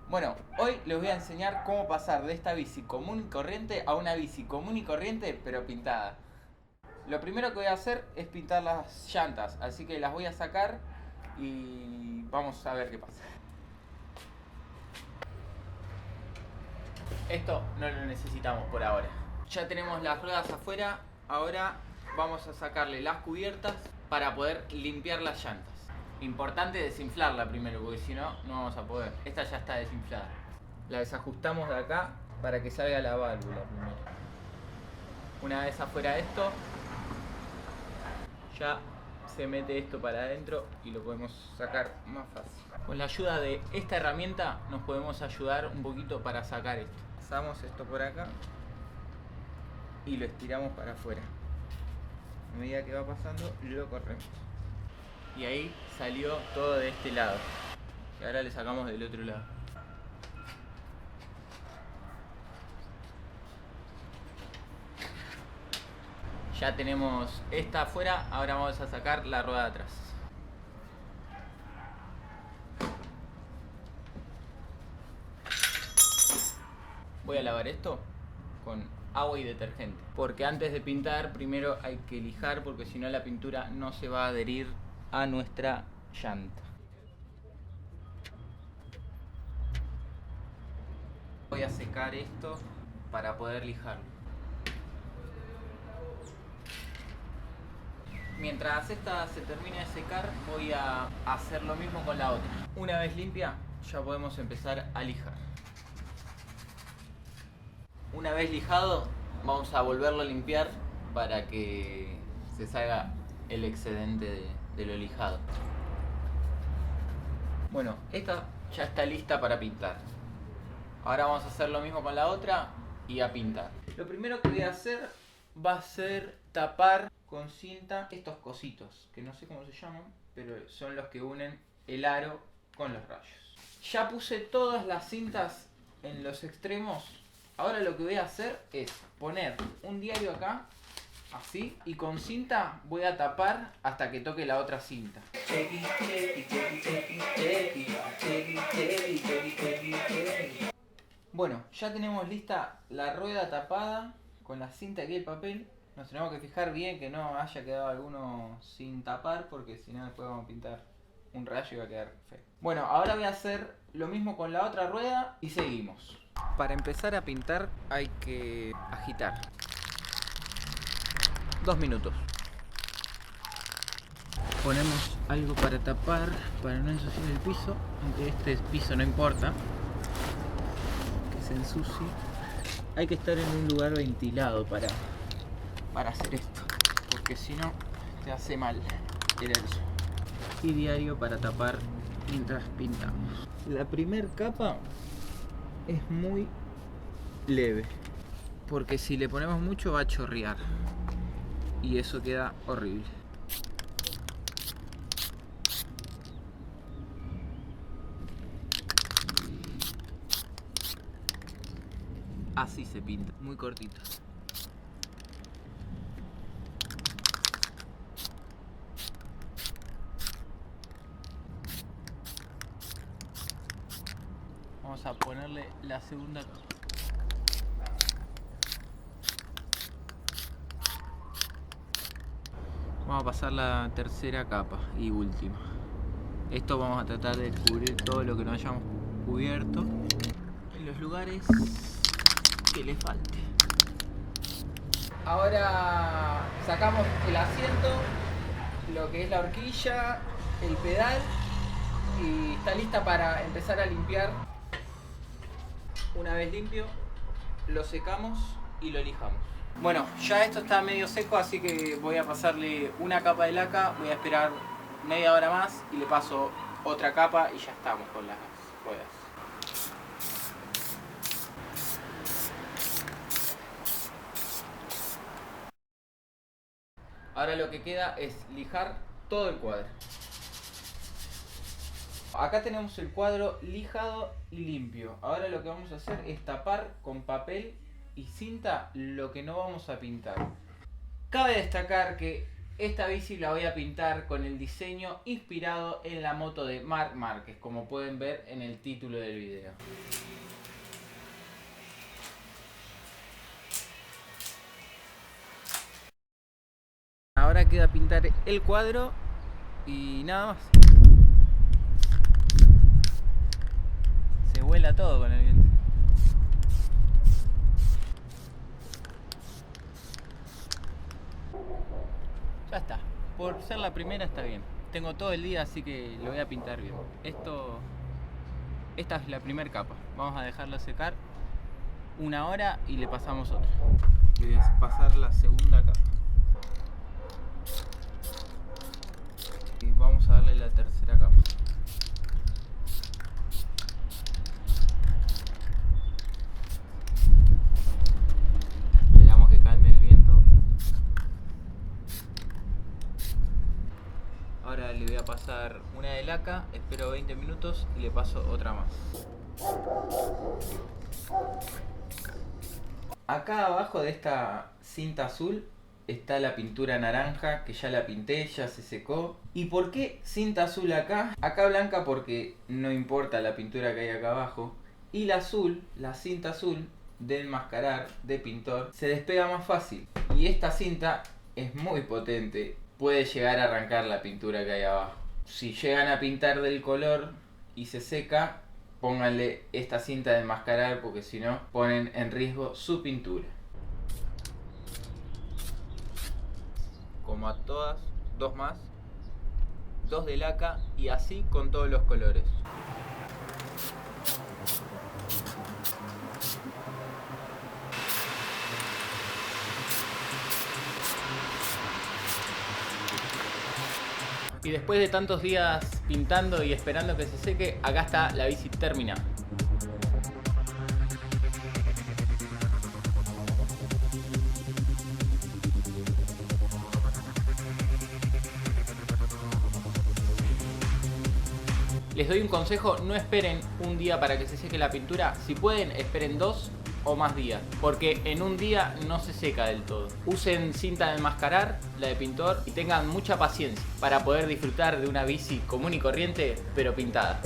Bueno, hoy les voy a enseñar cómo pasar de esta bici común y corriente a una bici común y corriente pero pintada. Lo primero que voy a hacer es pintar las llantas, así que las voy a sacar y vamos a ver qué pasa. Esto no lo necesitamos por ahora. Ya tenemos las ruedas afuera, ahora vamos a sacarle las cubiertas para poder limpiar las llantas. Importante desinflarla primero, porque si no, no vamos a poder. Esta ya está desinflada. La desajustamos de acá para que salga la válvula primero. Una vez afuera esto, ya se mete esto para adentro y lo podemos sacar más fácil. Con la ayuda de esta herramienta nos podemos ayudar un poquito para sacar esto. Pasamos esto por acá y lo estiramos para afuera. A medida que va pasando, lo corremos. Y ahí salió todo de este lado. Y ahora le sacamos del otro lado. Ya tenemos esta afuera, ahora vamos a sacar la rueda de atrás. Voy a lavar esto con agua y detergente, porque antes de pintar primero hay que lijar, porque si no la pintura no se va a adherir a nuestra llanta. Voy a secar esto para poder lijarlo. Mientras esta se termine de secar, voy a hacer lo mismo con la otra. Una vez limpia, ya podemos empezar a lijar. Una vez lijado, vamos a volverlo a limpiar para que se salga el excedente de lo lijado. Bueno, esta ya está lista para pintar. Ahora vamos a hacer lo mismo con la otra y a pintar. Lo primero que voy a hacer va a ser tapar con cinta estos cositos, que no sé cómo se llaman, pero son los que unen el aro con los rayos. Ya puse todas las cintas en los extremos. Ahora lo que voy a hacer es poner un diario acá, así, y con cinta voy a tapar hasta que toque la otra cinta. Bueno, ya tenemos lista la rueda tapada con la cinta aquí y el papel. Nos tenemos que fijar bien que no haya quedado alguno sin tapar, porque si no después vamos a pintar un rayo y va a quedar feo. Bueno, ahora voy a hacer lo mismo con la otra rueda y seguimos. Para empezar a pintar hay que agitar 2 minutos. Ponemos algo para tapar, para no ensuciar el piso, aunque este piso no importa que se ensucie. Hay que estar en un lugar ventilado para hacer esto, porque si no te hace mal el erso. Y diario para tapar mientras pintamos. La primera capa es muy leve, porque si le ponemos mucho va a chorrear y eso queda horrible. Así se pinta, muy cortito. Vamos a ponerle la segunda capa. Vamos a pasar la tercera capa y última. Esto vamos a tratar de cubrir todo lo que no hayamos cubierto en los lugares que le falte. Ahora sacamos el asiento, lo que es la horquilla, el pedal, y está lista para empezar a limpiar. Una vez limpio, lo secamos y lo lijamos. Bueno, ya esto está medio seco, así que voy a pasarle una capa de laca, voy a esperar media hora más y le paso otra capa y ya estamos con las ruedas. Ahora lo que queda es lijar todo el cuadro. Acá tenemos el cuadro lijado y limpio. Ahora lo que vamos a hacer es tapar con papel y cinta lo que no vamos a pintar. Cabe destacar que Esta bici la voy a pintar con el diseño inspirado en la moto de Marc Márquez, como pueden ver en el título del video. Ahora queda pintar el cuadro y nada más. Se vuela todo con el viento. Ya está. Por ser la primera está bien. Tengo todo el día, así que lo voy a pintar bien. Esta es la primera capa. Vamos a dejarla secar 1 hora y le pasamos otra. Le voy a pasar la segunda capa. Y vamos a darle la tercera capa. Esperamos que calme el viento. Ahora le voy a pasar una de laca, espero 20 minutos y le paso otra más. Acá abajo de esta cinta azul está la pintura naranja, que ya la pinté, ya se secó. ¿Y por qué cinta azul acá? Acá blanca porque no importa la pintura que hay acá abajo. Y la azul, la cinta azul de enmascarar, de pintor, se despega más fácil. Y esta cinta es muy potente, puede llegar a arrancar la pintura que hay abajo. Si llegan a pintar del color y se seca, pónganle esta cinta de enmascarar porque si no ponen en riesgo su pintura. Como a todas, 2 más, 2 de laca y así con todos los colores. Y después de tantos días pintando y esperando que se seque, acá está la bici terminada. Les doy un consejo, no esperen un día para que se seque la pintura. Si pueden, esperen 2 o más días, porque en un día no se seca del todo. Usen cinta de enmascarar, la de pintor, y tengan mucha paciencia para poder disfrutar de una bici común y corriente, pero pintada.